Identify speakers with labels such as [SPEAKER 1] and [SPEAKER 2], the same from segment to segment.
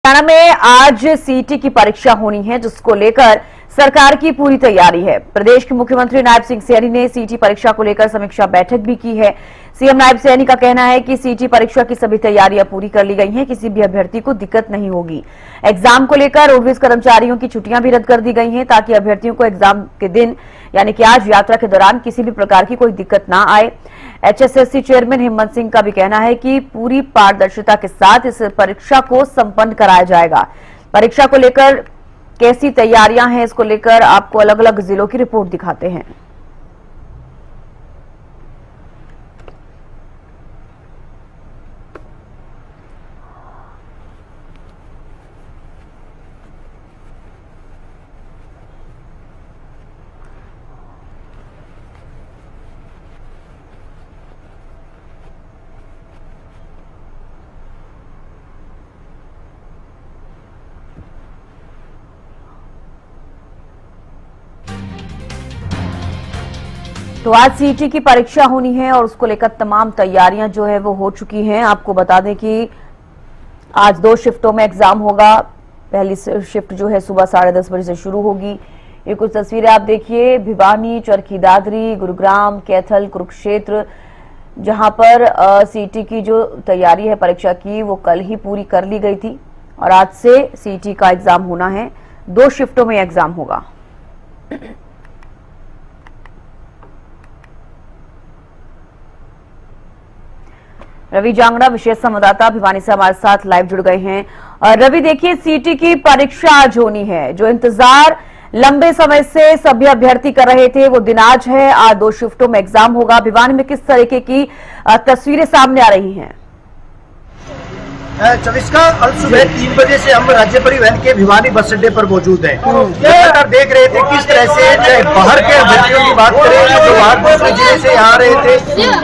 [SPEAKER 1] हरियाणा में आज सीईटी की परीक्षा होनी है, जिसको लेकर सरकार की पूरी तैयारी है। प्रदेश के मुख्यमंत्री नायब सिंह सैनी ने सीईटी परीक्षा को लेकर समीक्षा बैठक भी की है। सीएम नायब सैनी का कहना है कि सीईटी परीक्षा की सभी तैयारियां पूरी कर ली गई हैं, किसी भी अभ्यर्थी को दिक्कत नहीं होगी। एग्जाम को लेकर रोडवेज कर्मचारियों की छुट्टियां भी रद्द कर दी गई हैं, ताकि अभ्यर्थियों को एग्जाम के दिन यानी कि आज यात्रा के दौरान किसी भी प्रकार की कोई दिक्कत ना आए। एचएसएससी चेयरमैन हिम्मत सिंह का भी कहना है कि पूरी पारदर्शिता के साथ इस परीक्षा को संपन्न कराया जाएगा। परीक्षा को लेकर कैसी तैयारियां हैं, इसको लेकर आपको अलग अलग जिलों की रिपोर्ट दिखाते हैं। तो आज सीईटी की परीक्षा होनी है और उसको लेकर तमाम तैयारियां जो है वो हो चुकी हैं। आपको बता दें कि आज 2 शिफ्टों में एग्जाम होगा। पहली शिफ्ट जो है सुबह 10:30 बजे से शुरू होगी। ये कुछ तस्वीरें आप देखिए, भिवानी, चरखी दादरी, गुरुग्राम, कैथल, कुरुक्षेत्र, जहां पर सीईटी की जो तैयारी है परीक्षा की वो कल ही पूरी कर ली गई थी और आज से सीईटी का एग्जाम होना है। 2 शिफ्टों में एग्जाम होगा। रवि जांगड़ा विशेष संवाददाता भिवानी से हमारे साथ लाइव जुड़ गए हैं। और रवि, देखिए सीईटी की परीक्षा आज होनी है, जो इंतजार लंबे समय से सभी अभ्यर्थी कर रहे थे वो दिन आज है। आज 2 शिफ्टों में एग्जाम होगा। भिवानी में किस तरीके की तस्वीरें सामने आ रही हैं?
[SPEAKER 2] 24 का कल सुबह 3 बजे से हम राज्य परिवहन के भिवानी बस अड्डे पर मौजूद हैं। लगातार देख रहे थे किस तरह से चाहे बाहर के अभ्यर्थियों की बात करें जो बाहर दूसरे जिले से आ रहे थे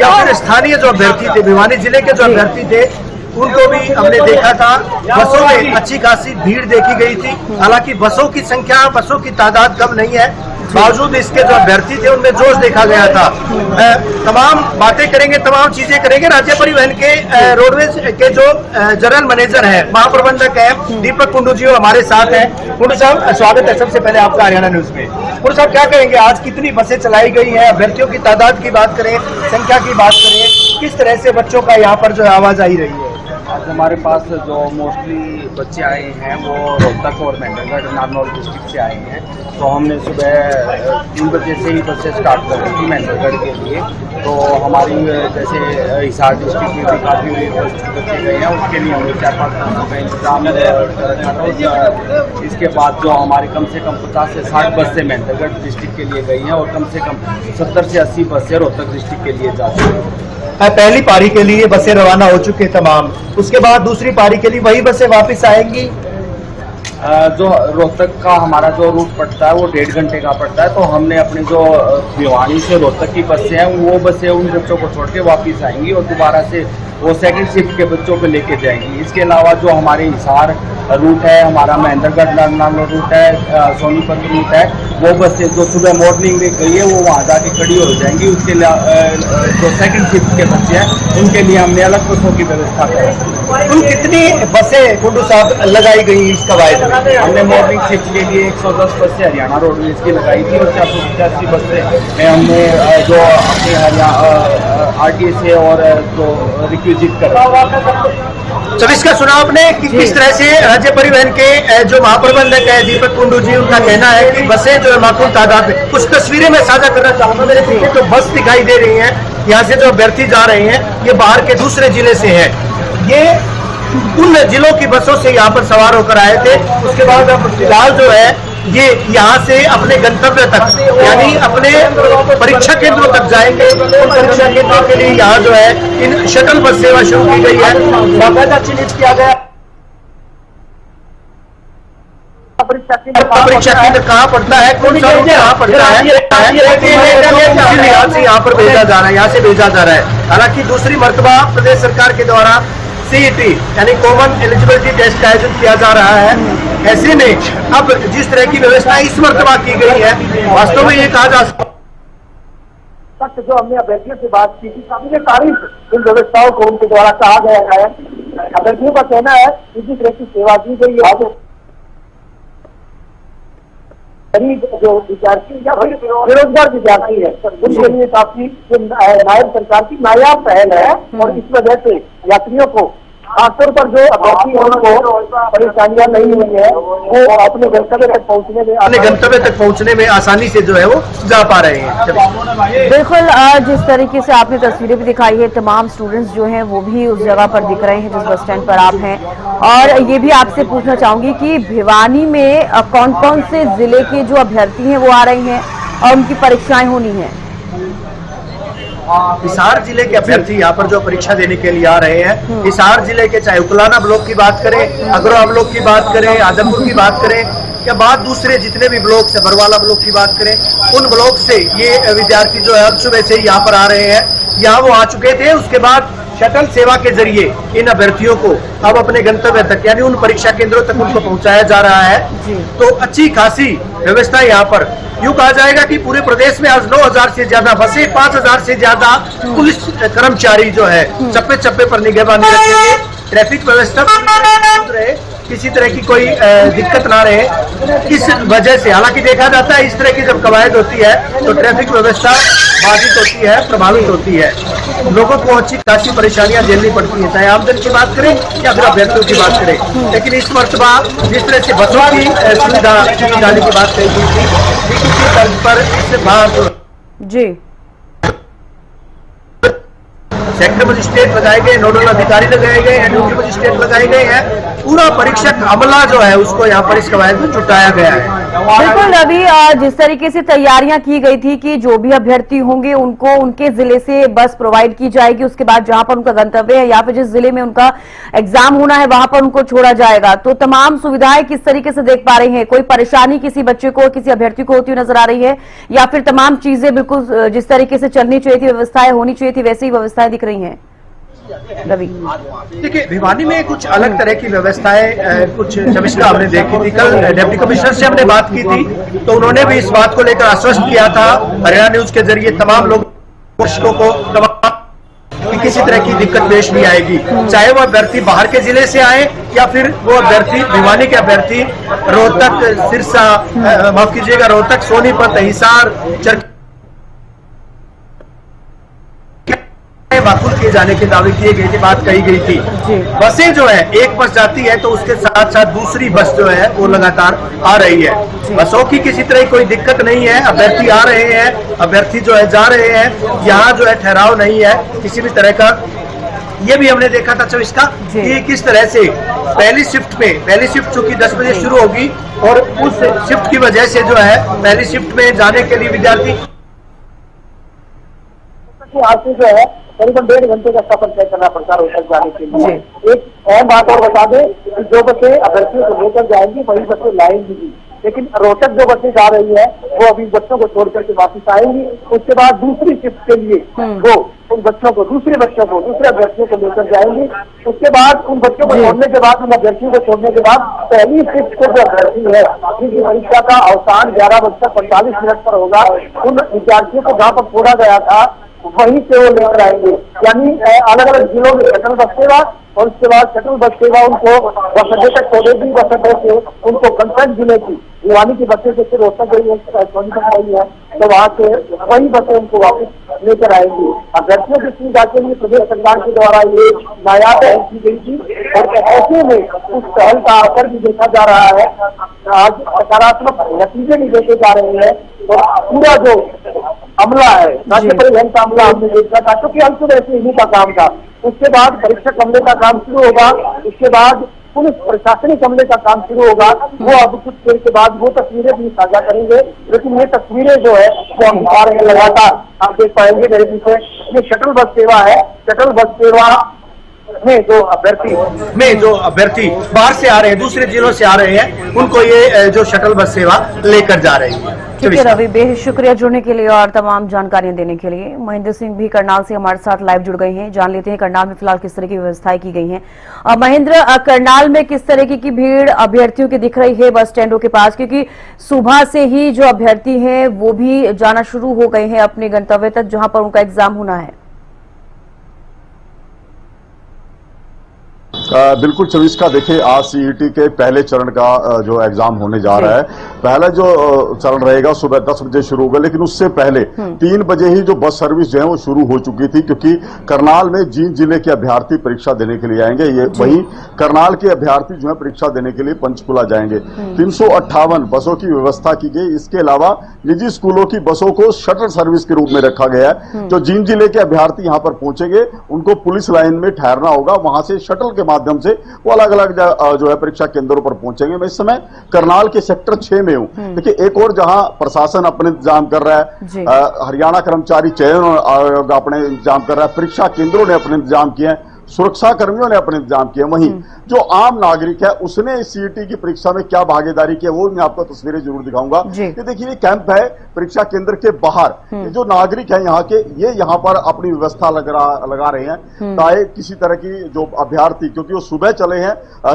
[SPEAKER 2] या फिर स्थानीय जो अभ्यर्थी थे, भिवानी जिले के जो अभ्यर्थी थे, उनको भी हमने देखा था। बसों में अच्छी खासी भीड़ देखी गई थी। हालांकि बसों की संख्या, बसों की तादाद कम नहीं है, बावजूद इसके जो अभ्यर्थी थे उनमें जोश देखा गया था। तमाम बातें करेंगे, तमाम चीजें करेंगे। राज्य परिवहन के रोडवेज के जो जनरल मैनेजर है, महाप्रबंधक है दीपक कुंडू जी, वो हमारे साथ हैं। कुंडू साहब, स्वागत है सबसे पहले आपका हरियाणा न्यूज में। कुंडू साहब, क्या कहेंगे, आज कितनी बसें चलाई गई है? अभ्यर्थियों की तादाद की बात करें, संख्या की बात करें, किस तरह से बच्चों का यहाँ पर जो आवाज आई रही है?
[SPEAKER 3] आज हमारे पास जो मोस्टली बच्चे आए हैं वो रोहतक और मेंढरगढ़ नारनौल डिस्ट्रिक्ट से आए हैं। तो हमने सुबह 3 बजे से ही बसें स्टार्ट कर दी थी मेंढरगढ़ के लिए। तो हमारी जैसे हिसार डिस्ट्रिक्ट में भी काफ़ी बच्चे गए हैं, उसके लिए हमने 4-5 बसों का इंतजाम रखा। इसके बाद जो हमारी कम से कम 50 से 60 बसें मेंढरगढ़ डिस्ट्रिक्ट के लिए गई हैं और कम से कम 70 से 80 बसें रोहतक डिस्ट्रिक्ट के लिए जा चुकी हैं।
[SPEAKER 2] पहली पारी के लिए बसें रवाना हो चुके तमाम, उसके बाद दूसरी पारी के लिए वही बसें वापस आएंगी।
[SPEAKER 3] जो रोहतक का हमारा जो रूट पड़ता है वो 1.5 घंटे का पड़ता है। तो हमने अपनी जो भिवानी से रोहतक की बसें हैं वो बसें उन बच्चों को छोड़ के वापस आएंगी और दोबारा से वो सेकंड शिफ्ट के बच्चों को लेके जाएंगी। इसके अलावा जो हमारे हिसार रूट है, हमारा महेंद्रगढ़ नारनौल रूट है, सोनीपत रूट है, वो बसें जो सुबह मॉर्निंग में गई है वो वहाँ जाके खड़ी हो जाएंगी। उसके जो सेकंड शिफ्ट के बच्चे हैं उनके लिए हमने अलग बसों की व्यवस्था कर रखी है।
[SPEAKER 2] कुल कितनी बसें कुंडू साहब लगाई गई इस कवायद में?
[SPEAKER 3] हमने मॉर्निंग शिफ्ट के लिए 110 बसें हरियाणा रोडवेज की लगाई थी और 485 बसें हमने जो अपने हरियाणा आरटीए से और जो रिक्विजिट कर
[SPEAKER 2] 24 का चुनाव आपने किस तरह से राज्य परिवहन के जो महाप्रबंधक है दीपक कुंडू जी, उनका कहना है कि बसें जो है माकूल तादाद में। कुछ तस्वीरें मैं साझा करना चाहूंगा। मेरे पीछे जो बस दिखाई दे रही है, यहाँ से जो अभ्यर्थी जा रहे हैं ये बाहर के दूसरे जिले से है। ये उन जिलों की बसों से यहाँ पर सवार होकर आए थे। उसके बाद अब फिलहाल जो है ये यहाँ से अपने गंतव्य तक यानी अपने परीक्षा केंद्रों तक जाएंगे। उन परीक्षा केंद्रों के लिए यहाँ जो है इन शटल बस सेवा शुरू की गई है, बाकायदा चिन्हित किया गया। परीक्षा केंद्र कहाँ पड़ता है, कौन सा रूट कहाँ पड़ता है, यहाँ पर भेजा जा रहा है, यहाँ से भेजा जा रहा है। हालांकि दूसरी मर्तबा प्रदेश सरकार के द्वारा सीईटी यानी कॉमन एलिजिबिलिटी टेस्ट का आयोजन किया जा रहा है। ऐसे में अब जिस तरह की व्यवस्था इस मर्तबा की गई है, वास्तव में ये कहा जा सकता तक जो हमने अभ्यर्थियों से बात की थी, काबिल तारीफ इन व्यवस्थाओं को उनके द्वारा कहा गया है। अभ्यर्थियों का कहना है इसी तरह की सेवा दी गई है। गरीब जो विद्यार्थी या बेरोजगार विद्यार्थी है उनके लिए काफी नायब सरकार की नायाब पहल है और इस वजह से यात्रियों को खासतौर पर जो अभ्यर्थी है उनको परेशानियां नहीं हुई है, वो अपने गंतव्य तक पहुंचने में आसानी से जो है वो जा पा रहे हैं।
[SPEAKER 1] बिल्कुल, जिस तरीके से आपने तस्वीरें भी दिखाई है, तमाम स्टूडेंट्स जो हैं वो भी उस जगह पर दिख रहे हैं जिस बस स्टैंड पर आप हैं। और ये भी आपसे पूछना चाहूंगी कि भिवानी में कौन कौन से जिले के जो अभ्यर्थी हैं वो आ रहे हैं और उनकी परीक्षाएं होनी है?
[SPEAKER 2] हिसार जिले के अभ्यर्थी यहाँ पर जो परीक्षा देने के लिए आ रहे हैं, हिसार जिले के चाहे उकलाना ब्लॉक की बात करें, अगरवा ब्लॉक की बात करें, आदमपुर की बात करें या बाद दूसरे जितने भी ब्लॉक से बरवाला ब्लॉक की बात करें, उन ब्लॉक से ये विद्यार्थी जो है सुबह से ही यहाँ पर आ रहे हैं। यहाँ वो आ चुके थे, उसके बाद शटल सेवा के जरिए इन अभ्यर्थियों को अब अपने गंतव्य तक यानी उन परीक्षा केंद्रों तक उनको पहुंचाया जा रहा है। तो अच्छी खासी व्यवस्था यहाँ पर, यूँ कहा जाएगा कि पूरे प्रदेश में आज 9,000 से ज्यादा बसें, 5,000 से ज्यादा पुलिस कर्मचारी जो है चप्पे चप्पे पर निगरानी रखेंगे। ट्रैफिक व्यवस्था रहे, किसी तरह की कोई दिक्कत ना रहे, इस वजह से हालांकि देखा जाता है इस तरह की जब कवायद होती है तो ट्रैफिक व्यवस्था बाधित होती है, प्रभावित होती है, लोगों को अच्छी खासी परेशानियां झेलनी पड़ती है, चाहे आमदन की बात करें या फिर अभ्यर्थियों की बात करें। लेकिन इस मरतबा जिस तरह से बसों की सुविधा जाने की बात कही गई थी, उसी तर्ज पर इससे बाहर
[SPEAKER 1] जी
[SPEAKER 2] सेक्टर मजिस्ट्रेट लगाए गए, नोडल अधिकारी लगाए गए हैं, ड्यूटी मजिस्ट्रेट लगाए गए हैं। पूरा परीक्षक अमला जो है उसको यहाँ पर इस कवायद में जुटाया गया है।
[SPEAKER 1] बिल्कुल, अभी जिस तरीके से तैयारियां की गई थी कि जो भी अभ्यर्थी होंगे उनको उनके जिले से बस प्रोवाइड की जाएगी, उसके बाद जहां पर उनका गंतव्य है या फिर जिस जिले में उनका एग्जाम होना है वहां पर उनको छोड़ा जाएगा। तो तमाम सुविधाएं किस तरीके से देख पा रहे हैं? कोई परेशानी किसी बच्चे को, किसी अभ्यर्थी को होती हुई नजर आ रही है या फिर तमाम चीजें बिल्कुल जिस तरीके से चलनी चाहिए थी, व्यवस्थाएं होनी चाहिए थी, वैसी ही व्यवस्थाएं दिख रही हैं? रवि,
[SPEAKER 2] देखिए भिवानी में कुछ अलग तरह की व्यवस्थाएं कुछ चमिष्टा हमने देखी थी। कल डिप्टी कमिश्नर से हमने बात की थी तो उन्होंने भी इस बात को लेकर आश्वस्त किया था हरियाणा न्यूज के जरिए तमाम लोगों को कि किसी तरह की दिक्कत पेश नहीं आएगी, चाहे वो अभ्यर्थी बाहर के जिले से आए या फिर वो अभ्यर्थी भिवानी के अभ्यर्थी रोहतक, सिरसा, माफ कीजिएगा रोहतक, सोनीपत, हिसार, वाकुल किए जाने के दावे किए गए थे, बात कही गई थी। बसें जो है एक बस जाती है तो उसके साथ साथ दूसरी बस जो है वो लगातार आ रही है। बसों की किसी तरह की कोई दिक्कत नहीं है, अभ्यर्थी आ रहे हैं, अभ्यर्थी जो है जा रहे हैं, यहाँ जो है ठहराव नहीं है किसी भी तरह का। ये भी हमने देखा था इसका कि किस तरह से पहली शिफ्ट चूंकि 10 बजे शुरू होगी और उस शिफ्ट की वजह से जो है पहली शिफ्ट में जाने के लिए विद्यार्थी आज से जो है करीबन 1.5 घंटे का सफर तय करना पड़ता है रोहतक जाने के लिए। एक अहम बात और बता दें कि जो बसें अभ्यर्थियों को लेकर जाएंगी वही बसें लाएंगी भी, लेकिन रोहतक जो बसें जा रही है वो अभी बच्चों को छोड़ करके वापस आएंगी। उसके बाद दूसरी शिफ्ट के लिए वो उन बच्चों को दूसरे अभ्यर्थियों को लेकर जाएंगी। उसके बाद उन बच्चों को छोड़ने के बाद, उन अभ्यर्थियों को छोड़ने के बाद पहली शिफ्ट को जो अभ्यर्थी है जिनकी परीक्षा का अवसान 11:45 पर होगा, उन विद्यार्थियों को जहाँ पर छोड़ा गया था वहीं से वो लेकर आएंगे। यानी अलग अलग जिलों में शटल बस सेवा और उसके बाद शटल बस सेवा उनको बस अड्डे तक छोड़ेगी, बस अड्डे से उनको गंतव्य जिले की भिवानी की बसें जैसे रोहतक गई है, सोनीपत गई है, तो वहाँ से वही बसें उनको वापस लेकर आएंगी। अभ्यर्थियों की सुविधा के लिए प्रदेश सरकार के द्वारा ये नायाब पहल की गई थी और ऐसे में उस पहल का असर भी देखा जा रहा है। आज सकारात्मक नतीजे भी देखे जा रहे हैं और पूरा जो अमला है, राज्य परिवहन का अमला हमने देखा था क्योंकि हम तो वैसे इन्हीं का काम था। उसके बाद परीक्षक अमले का काम शुरू होगा, उसके बाद पुलिस प्रशासनिक अमले का काम शुरू होगा। वो अब कुछ देर के बाद वो तस्वीरें भी साझा करेंगे, लेकिन ये तस्वीरें जो है वो हम दिखा रहे हैं लगातार, आप देख पाएंगे मेरे पीछे ये शटल बस सेवा है। शटल बस सेवा में जो अभ्यर्थी बाहर से आ रहे हैं, दूसरे जिलों से आ रहे हैं, उनको ये जो शटल बस सेवा लेकर जा रही है।
[SPEAKER 1] ठीक है रवि, बेहद शुक्रिया जुड़ने के लिए और तमाम जानकारियां देने के लिए। महेंद्र सिंह भी करनाल से हमारे साथ लाइव जुड़ गए हैं, जान लेते हैं करनाल में फिलहाल किस तरह की व्यवस्थाएं की गई हैं। महेंद्र, करनाल में किस तरह की भीड़ अभ्यर्थियों की दिख रही है बस स्टैंडों के पास, क्योंकि सुबह से ही जो अभ्यर्थी हैं वो भी जाना शुरू हो गए हैं अपने गंतव्य तक जहां पर उनका एग्जाम होना है।
[SPEAKER 4] बिल्कुल चविस्का, देखिए आज सीईटी के पहले चरण का जो एग्जाम होने जा रहा है, पहला जो चरण रहेगा सुबह 10 बजे शुरू होगा, लेकिन उससे पहले 3 बजे ही जो बस सर्विस जो है वो शुरू हो चुकी थी, क्योंकि करनाल में जींद जिले के अभ्यर्थी परीक्षा देने के लिए आएंगे। ये वहीं करनाल के अभ्यर्थी जो है परीक्षा देने के लिए पंचकुला जाएंगे। 358 बसों की व्यवस्था की गई। इसके अलावा निजी स्कूलों की बसों को शटल सर्विस के रूप में रखा गया है। जो जींद जिले के अभ्यर्थी यहाँ पर पहुंचेंगे उनको पुलिस लाइन में ठहरना होगा, वहां से शटल के माध्यम से वो अलग अलग जो है परीक्षा केंद्रों पर पहुंचेंगे। मैं इस समय करनाल के सेक्टर 6 में हूं। देखिए एक और जहां प्रशासन अपने इंतजाम कर रहा है, हरियाणा कर्मचारी चयन आयोग अपने इंतजाम कर रहा है, परीक्षा केंद्रों ने अपने इंतजाम किए हैं, सुरक्षा कर्मियों ने अपने इंतजाम किए। वहीं जो आम नागरिक है उसने इस सीईटी की परीक्षा में क्या भागीदारी की है वो मैं आपको तस्वीरें जरूर दिखाऊंगा। ये देखिए ये कैंप है परीक्षा केंद्र के बाहर। ये जो नागरिक है यहाँ के, ये यहाँ पर अपनी व्यवस्था लगा रहे हैं ताकि किसी तरह की जो अभ्यर्थी, क्योंकि वो सुबह चले हैं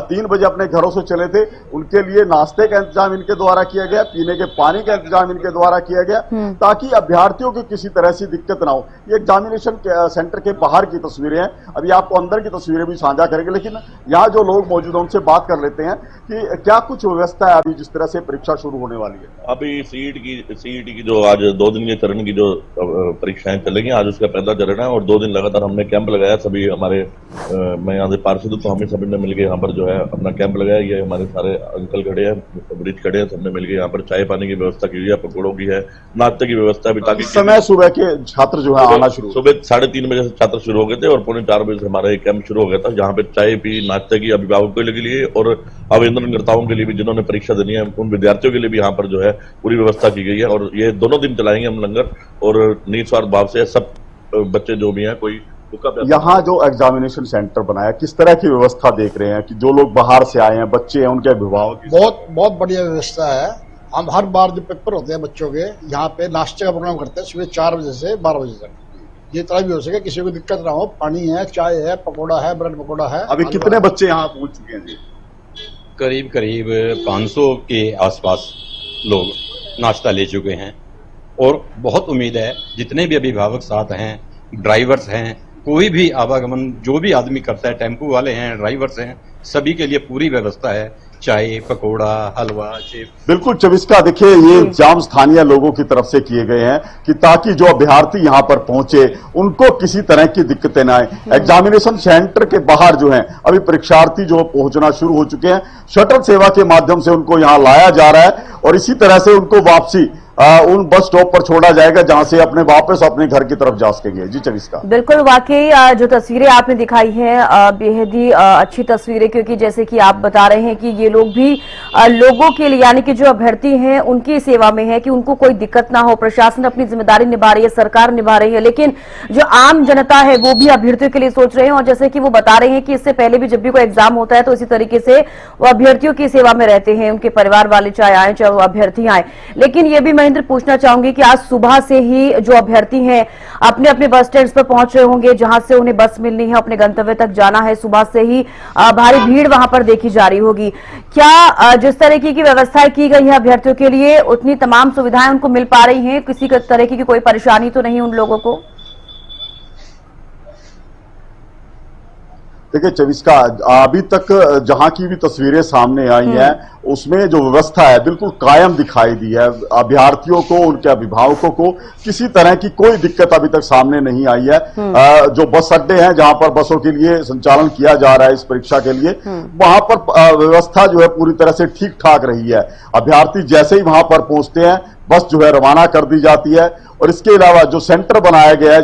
[SPEAKER 4] 3 बजे अपने घरों से चले थे, उनके लिए नाश्ते का इंतजाम इनके द्वारा किया गया, पीने के पानी का इंतजाम इनके द्वारा किया गया, ताकि अभ्यर्थियों को किसी तरह से दिक्कत ना हो। ये एग्जामिनेशन सेंटर के बाहर की तस्वीरें हैं, अभी आपको अंदर की तस्वीरें भी साझा करेंगे, लेकिन यहाँ जो लोग मौजूद हैं उनसे बात कर लेते हैं कि क्या कुछ व्यवस्था है अभी जिस तरह से परीक्षा शुरू होने वाली है।
[SPEAKER 5] अभी सीईटी की जो आज 2 दिन के चरण की जो परीक्षाएं चलेंगी, आज उसका पहला चरण है और 2 दिन लगातार हमने कैंप लगाया। सभी हमारे मैं यहाँ से पार्षद हूँ, तो हमें सभी ने मिलकर यहाँ पर जो है अपना कैंप लगाया। ये हमारे सारे अंकल खड़े हैं, ब्रिज खड़े हैं, सबने मिलकर यहाँ पर चाय पानी की व्यवस्था की है, पकौड़ों की है, नाश्ते की व्यवस्था भी, ताकि
[SPEAKER 4] समय सुबह के छात्र जो है आना शुरू,
[SPEAKER 5] सुबह 3:30 बजे से छात्र शुरू हो गए थे और 3:45 बजे से हमारा एक कैंप शुरू हो गया था, जहाँ पे चाय पी नाश्ते की अभिभावकों के लिए और आवेदनकर्ताओं के लिए भी जिन्होंने परीक्षा देनी है उन विद्यार्थियों के लिए भी यहाँ पर जो है पूरी व्यवस्था की गई है। और ये 2 दिन चलाएंगे हम लंगर, और निस्वार्थ भाव से सब बच्चे जो भी हैं कोई
[SPEAKER 4] यहाँ जो एग्जामिनेशन सेंटर बनाया, किस तरह की व्यवस्था देख रहे हैं कि जो लोग बाहर से आए हैं, बच्चे हैं, उनके अभिभावक?
[SPEAKER 6] बहुत बढ़िया व्यवस्था है। हम हर बार जो पेपर होते हैं बच्चों के, यहाँ पे नाश्ते का प्रोग्राम करते हैं सुबह 4 बजे से 12 बजे तक। ये तरह भी हो सके किसी को दिक्कत ना हो, पानी है, चाय है, पकौड़ा है, ब्रेड पकौड़ा है।
[SPEAKER 4] अभी कितने बच्चे यहाँ पहुंच चुके हैं जी?
[SPEAKER 7] करीब 500 के आसपास लोग नाश्ता ले चुके हैं और बहुत उम्मीद है जितने भी अभिभावक साथ हैं, ड्राइवर्स हैं, कोई भी आवागमन जो भी आदमी करता है, टेम्पू वाले हैं, ड्राइवर्स हैं, सभी के लिए पूरी व्यवस्था है, चाय, पकोड़ा, हलवा, चिप्स।
[SPEAKER 4] बिल्कुल चविस्का, देखिए ये इंतजाम स्थानीय लोगों की तरफ से किए गए हैं कि ताकि जो अभ्यर्थी यहाँ पर पहुंचे उनको किसी तरह की दिक्कतें ना आए। एग्जामिनेशन सेंटर के बाहर जो है अभी परीक्षार्थी जो पहुंचना शुरू हो चुके हैं, शटल सेवा के माध्यम से उनको यहाँ लाया जा रहा है और इसी तरह से उनको वापसी उन बस स्टॉप पर छोड़ा जाएगा जहां से अपने वापस अपने घर की तरफ जा सकेंगे। जी चविस्का,
[SPEAKER 1] बिल्कुल वाकई जो तस्वीरें आपने दिखाई हैं बेहद ही अच्छी तस्वीरें, क्योंकि जैसे कि आप बता रहे हैं कि ये लोग भी लोगों के लिए, यानी कि जो अभ्यर्थी हैं उनकी सेवा में है कि उनको कोई दिक्कत ना हो। प्रशासन अपनी जिम्मेदारी निभा रही है, सरकार निभा रही है, लेकिन जो आम जनता है वो भी अभ्यर्थियों के लिए सोच रहे हैं। और जैसे कि वो बता रहे हैं कि इससे पहले भी जब भी कोई एग्जाम होता है तो इसी तरीके से वो अभ्यर्थियों की सेवा में रहते हैं, उनके परिवार वाले चाहे आए चाहे वो अभ्यर्थी आए। लेकिन ये भी पूछना चाहूंगी कि आज सुबह से ही जो अभ्यर्थी हैं अपने अपने बस स्टैंड पर पहुंच रहे होंगे जहां से उन्हें बस मिलनी है, अपने गंतव्य तक जाना है। सुबह से ही भारी भीड़ वहां पर देखी जा रही होगी। क्या जिस तरीके की व्यवस्थाएं की गई है अभ्यर्थियों के लिए उतनी तमाम सुविधाएं उनको मिल पा रही हैं? किसी तरह की कोई परेशानी तो नहीं उन लोगों को?
[SPEAKER 4] देखिए चविस्का, अभी तक जहां की भी तस्वीरें सामने आई हैं उसमें जो व्यवस्था है बिल्कुल कायम दिखाई दी है। अभ्यर्थियों को, उनके अभिभावकों को किसी तरह की कोई दिक्कत अभी तक सामने नहीं आई है। जो बस अड्डे हैं जहां पर बसों के लिए संचालन किया जा रहा है इस परीक्षा के लिए, वहां पर व्यवस्था जो है पूरी तरह से ठीक ठाक रही है। अभ्यर्थी जैसे ही वहां पर पहुंचते हैं बस जो है रवाना कर दी जाती है। और इसके अलावा जो सेंटर बनाया गया है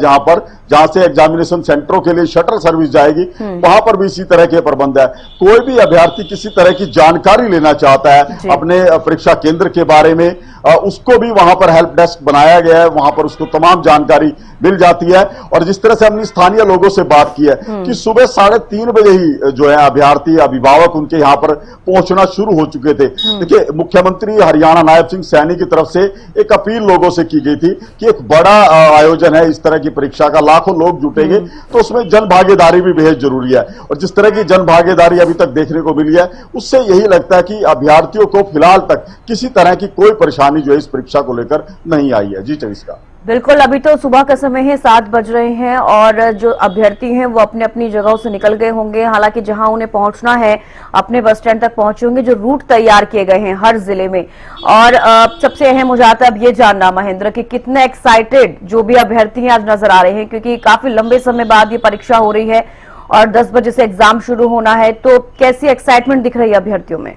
[SPEAKER 4] जहां से एग्जामिनेशन सेंटरों के लिए शटल सर्विस जाएगी, वहां पर भी इसी तरह के प्रबंध है। कोई भी अभ्यर्थी किसी तरह की जानकारी लेना चाहता है अपने परीक्षा केंद्र के बारे में, उसको भी वहां पर हेल्प डेस्क बनाया गया है, वहां पर उसको तमाम जानकारी मिल जाती है। और जिस तरह से हमने स्थानीय लोगों से बात की है कि सुबह 3:30 बजे ही जो है अभ्यर्थी अभिभावक उनके यहां पर पहुंचना शुरू हो चुके थे। देखिए, मुख्यमंत्री हरियाणा नायब सिंह सैनी की तरफ से एक अपील लोगों से की गई थी कि एक बड़ा आयोजन है इस तरह की परीक्षा का, लाखों लोग जुटेंगे, तो उसमें जन भागीदारी भी बेहद जरूरी है। और जिस तरह की जन भागीदारी अभी तक देखने को मिली है, उससे यही लगता है कि अभ्यर्थियों को फिलहाल तक किसी तरह की कोई परेशानी जो है इस परीक्षा को लेकर नहीं आई है। जी चविस्का।
[SPEAKER 1] बिल्कुल, अभी तो सुबह का समय है, 7 बज रहे हैं और जो अभ्यर्थी हैं वो अपने अपनी जगहों से निकल गए होंगे। हालांकि जहां उन्हें पहुंचना है अपने बस स्टैंड तक पहुंचे होंगे, जो रूट तैयार किए गए हैं हर जिले में। और सबसे अहम हो जाता है अब ये जानना, महेंद्र, कि कितने एक्साइटेड जो भी अभ्यर्थी हैं आज नजर आ रहे हैं, क्योंकि काफी लंबे समय बाद ये परीक्षा हो रही है और 10 बजे से एग्जाम शुरू होना है, तो कैसी एक्साइटमेंट दिख रही है अभ्यर्थियों में?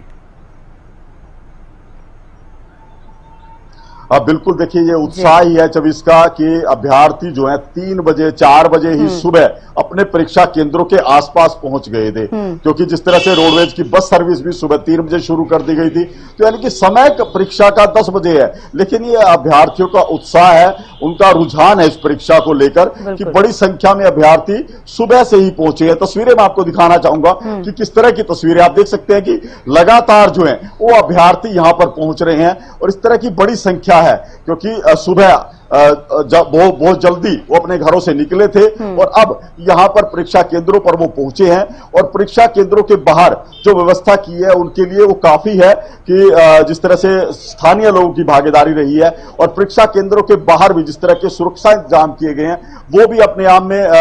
[SPEAKER 4] अब बिल्कुल देखिए, ये उत्साह ही है चविस्का कि अभ्यर्थी जो है 3 बजे 4 बजे ही सुबह अपने परीक्षा केंद्रों के आसपास पहुंच गए थे। क्योंकि जिस तरह से रोडवेज की बस सर्विस भी सुबह 3 बजे शुरू कर दी गई थी, तो यानी कि समय परीक्षा का 10 बजे है, लेकिन ये अभ्यर्थियों का उत्साह है, उनका रुझान है इस परीक्षा को लेकर कि बड़ी संख्या में अभ्यर्थी सुबह से ही पहुंचे हैं। तस्वीरें मैं आपको दिखाना चाहूंगा कि किस तरह की तस्वीरें आप देख सकते हैं कि लगातार जो है वो अभ्यर्थी यहां पर पहुंच रहे हैं। और इस तरह की बड़ी संख्या है क्योंकि सुबह बहुत जल्दी वो अपने घरों से निकले थे और अब यहां पर परीक्षा केंद्रों पर वो पहुंचे हैं। और परीक्षा केंद्रों के बाहर जो व्यवस्था की है उनके लिए वो काफी है कि जिस तरह से स्थानीय लोगों की भागीदारी रही है और परीक्षा केंद्रों के बाहर भी जिस तरह के सुरक्षा इंतजाम किए गए हैं वो भी अपने आप में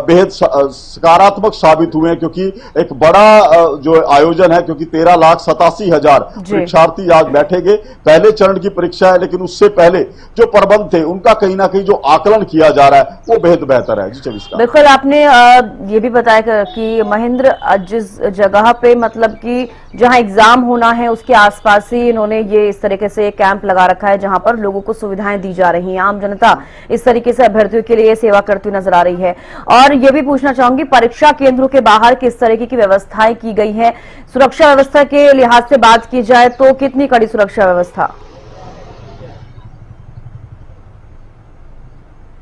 [SPEAKER 4] बेहद सकारात्मक साबित हुए हैं। क्योंकि एक बड़ा जो आयोजन है, क्योंकि 13,87,000 परीक्षार्थी आज बैठेंगे। पहले चरण की परीक्षा है, लेकिन उससे पहले जो प्रबंध थे उनका कहीं ना कहीं जो आकलन किया जा रहा है वो बेहद बेहतर है। जी चविस्का।
[SPEAKER 1] बिल्कुल, आपने ये भी बताया कि महेंद्र, जिस जगह पे मतलब कि जहां एग्जाम होना है उसके आसपास ही इन्होंने ये इस तरीके से कैंप लगा रखा है जहां पर लोगों को सुविधाएं दी जा रही हैं। आम जनता इस तरीके से अभ्यर्थियों के लिए सेवा करती हुई नजर आ रही है। और ये भी पूछना चाहूंगी, परीक्षा केंद्रों के बाहर किस तरीके की व्यवस्थाएं की गई है? सुरक्षा व्यवस्था के लिहाज से बात की जाए तो कितनी कड़ी सुरक्षा व्यवस्था?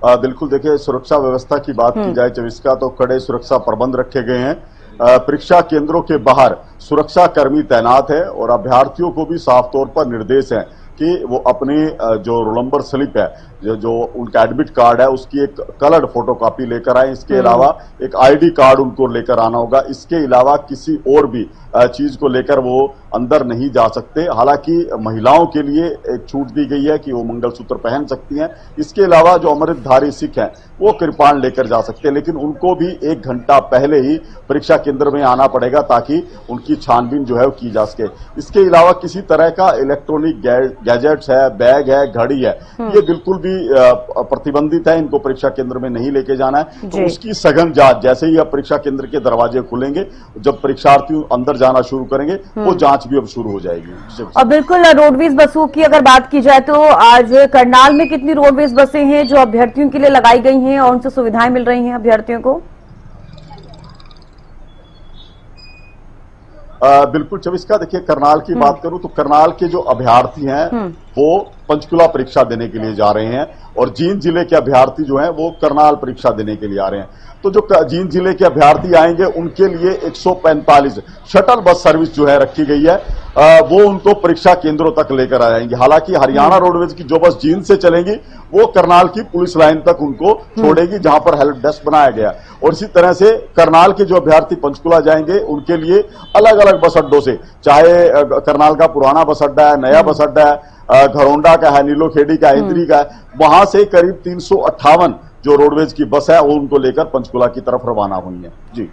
[SPEAKER 4] बिल्कुल, देखिए, सुरक्षा व्यवस्था की बात की जाए चविस्का तो कड़े सुरक्षा प्रबंध रखे गए हैं। परीक्षा केंद्रों के बाहर सुरक्षा कर्मी तैनात है और अभ्यर्थियों को भी साफ तौर पर निर्देश है कि वो अपनी जो रोल नंबर स्लिप है, जो उनका एडमिट कार्ड है, उसकी एक कलर्ड फोटोकॉपी लेकर आए। इसके अलावा एक आईडी कार्ड उनको लेकर आना होगा। इसके अलावा किसी और भी चीज को लेकर वो अंदर नहीं जा सकते। हालांकि महिलाओं के लिए एक छूट दी गई है कि वो मंगलसूत्र पहन सकती हैं। इसके अलावा जो अमृतधारी सिख हैं वो कृपाण लेकर जा सकते हैं, लेकिन उनको भी 1 घंटा पहले ही परीक्षा केंद्र में आना पड़ेगा ताकि उनकी छानबीन जो है वो की जा सके। इसके अलावा किसी तरह का इलेक्ट्रॉनिक गैजेट्स है, बैग है, घड़ी है, ये बिल्कुल भी प्रतिबंधित है। इनको परीक्षा केंद्र में नहीं लेके जाना है। तो उसकी सघन जांच जैसे ही अब परीक्षा केंद्र के दरवाजे खुलेंगे, जब परीक्षार्थी अंदर जाना शुरू करेंगे, वो जांच भी अब शुरू हो जाएगी।
[SPEAKER 1] और बिल्कुल, रोडवेज बसों की अगर बात की जाए तो आज करनाल में कितनी रोडवेज बसें हैं जो अभ्यर्थियों के लिए लगाई गई हैं और उनसे सुविधाएं मिल रही हैं अभ्यर्थियों को?
[SPEAKER 4] बिल्कुल चविस्का, देखिए, करनाल की बात करूं तो करनाल के जो अभ्यर्थी हैं वो पंचकुला परीक्षा देने के लिए जा रहे हैं और जींद जिले के अभ्यर्थी जो हैं वो करनाल परीक्षा देने के लिए आ रहे हैं। तो जो जींद जिले के अभ्यर्थी आएंगे उनके लिए 145 शटल बस सर्विस जो है रखी गई है, वो उनको परीक्षा केंद्रों तक लेकर आ जाएंगे। हालांकि हरियाणा रोडवेज की जो बस जींद से चलेगी वो करनाल की पुलिस लाइन तक उनको छोड़ेगी, जहां पर हेल्प डेस्क बनाया गया। और इसी तरह से करनाल के जो अभ्यर्थी पंचकुला जाएंगे उनके लिए अलग अलग बस अड्डों से, चाहे करनाल का पुराना बस अड्डा है, नया बस अड्डा है, घरौंडा का है, नीलोखेड़ी का है, इंद्री का है, वहां से करीब 358 जो रोडवेज की बस है वो उनको लेकर पंचकुला की तरफ रवाना हुई है। जी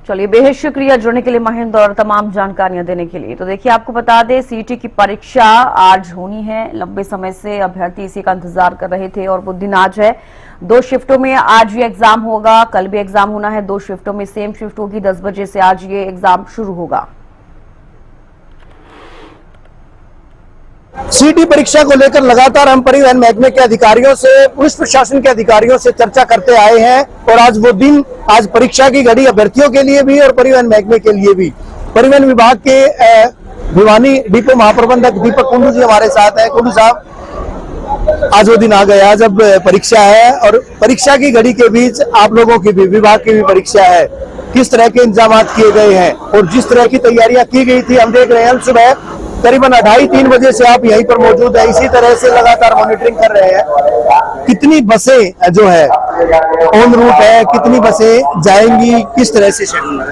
[SPEAKER 1] चलिए, बेहद शुक्रिया जुड़ने के लिए महेंद्र और तमाम जानकारियां देने के लिए। तो देखिए, आपको बता दें, सीईटी की परीक्षा आज होनी है। लंबे समय से अभ्यर्थी इसी का इंतजार कर रहे थे और वो दिन आज है। 2 शिफ्टों में आज ये एग्जाम होगा, कल भी एग्जाम होना है। 2 शिफ्टों में सेम शिफ्ट होगी, 10 बजे से आज ये एग्जाम शुरू होगा।
[SPEAKER 2] सीटी परीक्षा को लेकर लगातार हम परिवहन महकमे के अधिकारियों से, पुलिस प्रशासन के अधिकारियों से चर्चा करते आए हैं और आज वो दिन, आज परीक्षा की घड़ी अभ्यर्थियों के लिए भी और परिवहन महकमे के लिए भी। परिवहन विभाग के भिवानी डिपो महाप्रबंधक दीपक कुंडू जी हमारे साथ हैं। कुंडू साहब, आज वो दिन आ गया जब परीक्षा है और परीक्षा की घड़ी के बीच आप लोगों की भी, विभाग की भी परीक्षा है, किस तरह के इंतजाम किए गए हैं और जिस तरह की तैयारियां की गई थी, हम देख रहे हैं सुबह करीबन 2:30-3 बजे से आप यहीं पर मौजूद है, इसी तरह से लगातार मॉनिटरिंग कर रहे हैं। कितनी बसें जो है ऑन रूट है, कितनी बसें जाएंगी, किस तरह से शेड्यूल है?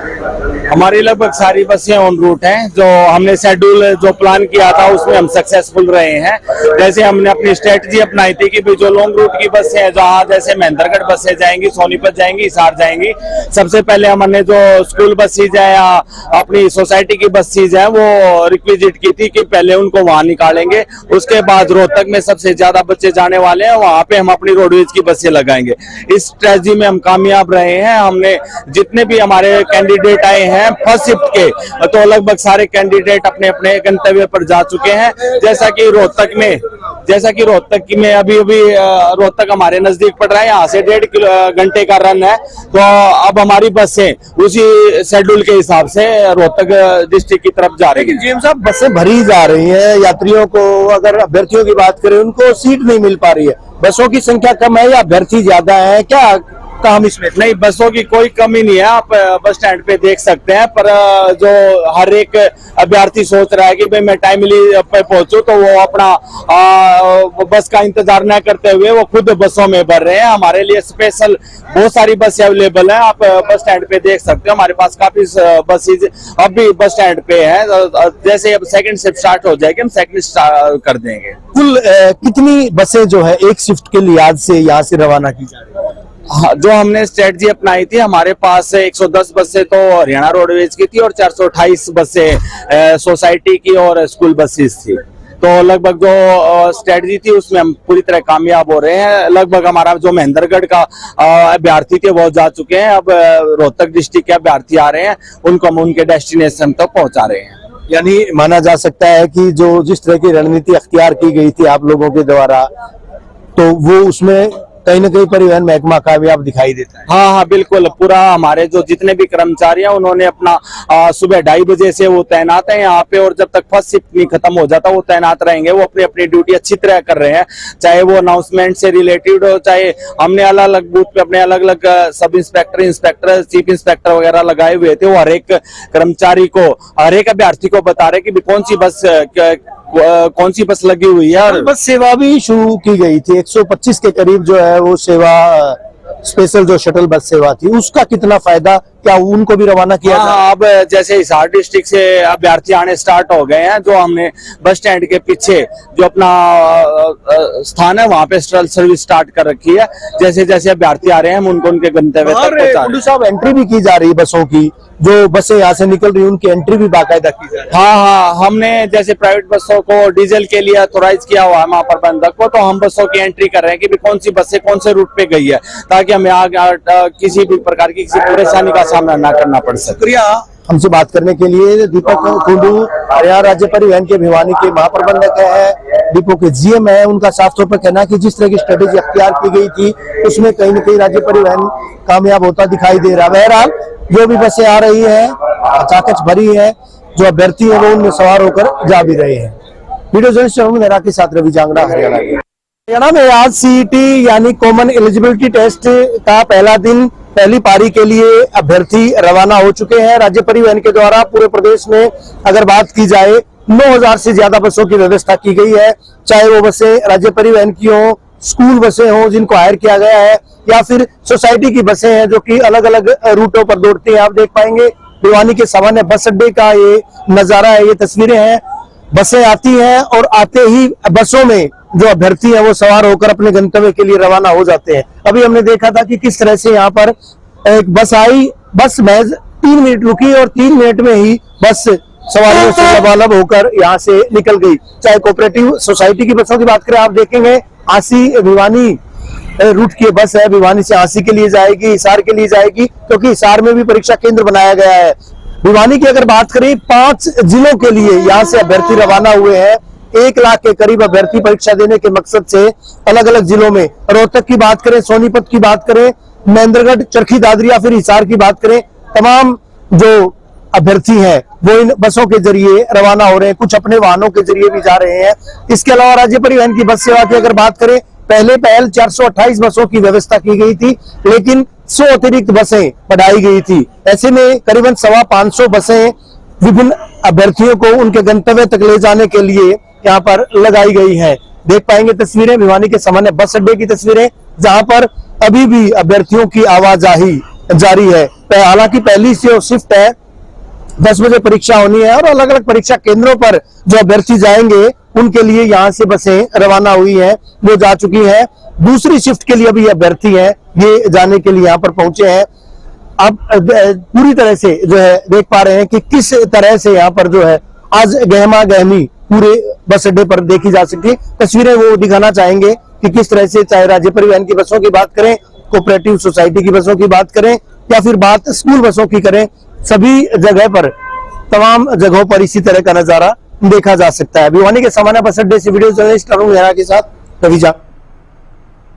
[SPEAKER 3] हमारी लगभग सारी बसें ऑन रूट हैं। जो हमने शेड्यूल जो प्लान किया था उसमें हम सक्सेसफुल रहे हैं। जैसे हमने अपनी स्ट्रेटजी अपनाई थी कि जो लॉन्ग रूट की बसें हैं, जहाँ जैसे महेंद्रगढ़ बसें जाएंगी, सोनीपत जाएंगी, हिसार जाएंगी, सबसे पहले हमने जो स्कूल बसेज है या अपनी सोसाइटी की बसेज है वो रिक्विजिट की थी कि पहले उनको वहां निकालेंगे। उसके बाद रोहतक में सबसे ज्यादा बच्चे जाने वाले हैं, वहां पे हम अपनी रोडवेज की बसें लगाएंगे। इस स्ट्रेटजी में हम कामयाब रहे हैं। हमने जितने भी हमारे कैंडिडेट आए हैं फर्स्ट शिफ्ट के, तो लगभग सारे कैंडिडेट अपने अपने गंतव्य पर जा चुके हैं। जैसा कि रोहतक में अभी रोहतक हमारे नजदीक पड़ रहा है, यहाँ से 1.5 घंटे का रन है। तो अब हमारी बसें उसी शेड्यूल के हिसाब से रोहतक डिस्ट्रिक्ट की तरफ जा रही है।
[SPEAKER 2] जीएम साहब, बसें भरी जा रही हैं, यात्रियों को, अगर अभ्यर्थियों की बात करें उनको सीट नहीं मिल पा रही है। बसों की संख्या कम है या अभ्यर्थी ज्यादा है, क्या काम इसमें?
[SPEAKER 3] नहीं, बसों की कोई कमी नहीं है, आप बस स्टैंड पे देख सकते हैं। पर जो हर एक अभ्यर्थी सोच रहा है कि भाई मैं टाइमली पे पहुंचूं, तो वो अपना बस का इंतजार न करते हुए वो खुद बसों में भर रहे हैं। हमारे लिए स्पेशल बहुत सारी बसें अवेलेबल हैं, आप बस स्टैंड पे देख सकते हो। हमारे पास काफी बसेज अब भी बस स्टैंड पे है। जैसे अब सेकंड शिफ्ट स्टार्ट हो जाएगी, हम सेकंड स्टार्ट कर देंगे।
[SPEAKER 2] कुल कितनी बसें जो है एक शिफ्ट के लिहाज से यहाँ से रवाना की जा रही है?
[SPEAKER 3] जो हमने स्ट्रेटजी अपनाई थी, हमारे पास 110 बसें तो हरियाणा रोडवेज की थी और 428 बसें सोसाइटी की और स्कूल बसेस थी। तो लगभग जो स्ट्रेटजी थी उसमें हम पूरी तरह कामयाब हो रहे हैं। लगभग हमारा जो महेंद्रगढ़ का अभ्यर्थी थे वो जा चुके हैं, अब रोहतक डिस्ट्रिक्ट के अभ्यर्थी आ रहे हैं, उनको हम उनके डेस्टिनेशन तक पहुंचा रहे हैं।
[SPEAKER 2] यानी माना जा सकता है कि जो जिस तरह की रणनीति अख्तियार की गई थी आप लोगों के द्वारा, तो वो उसमें कहीं ना कहीं परिवहन महकमा कामयाब दिखाई देता है।
[SPEAKER 3] हाँ, बिल्कुल। पूरा हमारे जो जितने भी कर्मचारी हैं उन्होंने अपना सुबह 2:30 बजे से वो तैनात है यहाँ पे, और जब तक फर्स्ट शिफ्ट नहीं खत्म हो जाता वो तैनात रहेंगे। वो अपनी अपनी ड्यूटी अच्छी तरह कर रहे हैं, चाहे वो अनाउंसमेंट से रिलेटेड हो, चाहे हमने अलग अलग बूथ पे अपने अलग अलग सब इंस्पेक्टर, चीफ इंस्पेक्टर वगैरह लगाए हुए थे। वो हर एक कर्मचारी को, हर एक अभ्यर्थी को बता रहे कि कौन सी बस लगी हुई है। और
[SPEAKER 2] बस सेवा भी शुरू की गई थी, 125 के करीब जो है वो सेवा, स्पेशल जो शटल बस सेवा थी, उसका कितना फायदा, क्या उनको भी रवाना किया?
[SPEAKER 3] हाँ, अब जैसे हिसार डिस्ट्रिक्ट से अभ्यर्थी आने स्टार्ट हो गए हैं, जो हमने बस स्टैंड के पीछे जो अपना स्थान है वहाँ पे सर्विस स्टार्ट कर रखी है। जैसे जैसे अभ्यर्थी आ रहे हैं हम उनको उनके गंतव्य तक पहुंचा रहे हैं।
[SPEAKER 2] साहब, एंट्री भी की जा रही है बसों की, जो बसें यहाँ से निकल रही है उनकी एंट्री भी बाकायदा की जा रही है।
[SPEAKER 3] हाँ, हमने जैसे प्राइवेट बसों को डीजल के लिए ऑथोराइज किया हुआ है महाप्रबंधक को, तो हम बसों की एंट्री कर रहे हैं कि कौन सी बसें कौन से रूट पे गई है, ताकि हमें किसी भी प्रकार की किसी परेशानी का सामना ना करना पड़ सके।
[SPEAKER 2] शुक्रिया हमसे बात करने के लिए। दीपक कुंडू हरियाणा राज्य परिवहन के भिवानी के महाप्रबंधक है, डिपो के जीएम है। उनका साफ तौर पर कहना है कि जिस तरह की स्ट्रेटेजी अख्तियार की गई थी उसमें कहीं न कहीं राज्य परिवहन कामयाब होता दिखाई दे रहा है। बहरहाल जो भी बसें आ रही है चाकच भरी है, जो अभ्यर्थी है वो उनमें सवार होकर जा भी रहे हैं। वीडियो जर्नलिस्ट मेरा के साथ रवि जांगड़ा, हरियाणा में आज सीईटी यानी कॉमन एलिजिबिलिटी टेस्ट का पहला दिन, पहली पारी के लिए अभ्यर्थी रवाना हो चुके हैं। राज्य परिवहन के द्वारा पूरे प्रदेश में अगर बात की जाए 9000 से ज्यादा बसों की व्यवस्था की गई है, चाहे वो बसें राज्य परिवहन की हो, स्कूल बसें हो जिनको हायर किया गया है, या फिर सोसाइटी की बसें हैं जो कि अलग अलग रूटों पर दौड़ती हैं। आप देख पाएंगे भिवानी के सामान्य बस अड्डे का ये नजारा है, ये तस्वीरें हैं। बसें आती हैं और आते ही बसों में जो अभ्यर्थी हैं वो सवार होकर अपने गंतव्य के लिए रवाना हो जाते हैं। अभी हमने देखा था कि किस तरह से यहाँ पर एक बस आई, बस महज 3 मिनट रुकी और 3 मिनट में ही बस सवारियों से लबालब होकर यहाँ से निकल गई। चाहे कोऑपरेटिव सोसाइटी की बसों की बात करें, आप देखेंगे आसी भिवानी रूट की बस है, भिवानी से आसी के लिए जाएगी, हिसार के लिए जाएगी, क्योंकि हिसार में भी परीक्षा केंद्र बनाया गया है। भिवानी की अगर बात करें 5 जिलों के लिए यहाँ से अभ्यर्थी रवाना हुए हैं।
[SPEAKER 8] 1 लाख के करीब अभ्यर्थी परीक्षा देने के मकसद से अलग अलग जिलों में, रोहतक की बात करें, सोनीपत की बात करें, महेंद्रगढ़, चरखी दादरी या फिर हिसार की बात करें, तमाम जो अभ्यर्थी हैं वो इन बसों के जरिए रवाना हो रहे हैं, कुछ अपने वाहनों के जरिए भी जा रहे हैं। इसके अलावा राज्य परिवहन की बस सेवा की अगर बात करें, पहले 428 बसों की व्यवस्था की गई थी, लेकिन 100 अतिरिक्त बसें बढ़ाई गई थी। ऐसे में करीबन 550 बसें विभिन्न अभ्यर्थियों को उनके गंतव्य तक ले जाने के लिए यहाँ पर लगाई गई है। देख पाएंगे तस्वीरें भिवानी के सामान्य बस अड्डे की तस्वीरें, जहां पर अभी भी अभ्यर्थियों की आवाजाही जारी है। हालांकि पहली से शिफ्ट है, 10 बजे परीक्षा होनी है और अलग अलग परीक्षा केंद्रों पर जो अभ्यर्थी जाएंगे उनके लिए यहाँ से बसें रवाना हुई हैं, वो जा चुकी हैं। दूसरी शिफ्ट के लिए अभी अभ्यर्थी हैं, ये जाने के लिए यहाँ पर पहुंचे हैं। अब पूरी तरह से जो है देख पा रहे हैं कि किस तरह से यहाँ पर जो है आज गहमा गहमी पूरे बस अड्डे पर देखी जा सकती है। तस्वीरें वो दिखाना चाहेंगे कि किस तरह से, चाहे राज्य परिवहन की बसों की बात करें, कोऑपरेटिव सोसाइटी की बसों की बात करें या फिर बात स्कूल बसों की करें, सभी जगह पर, तमाम जगहों पर इसी तरह का नजारा देखा जा सकता है। भिवानी के सामान्य बस अड्डे से वीडियो जर्नलिस्ट अरुण मेहरा के साथ रविजा।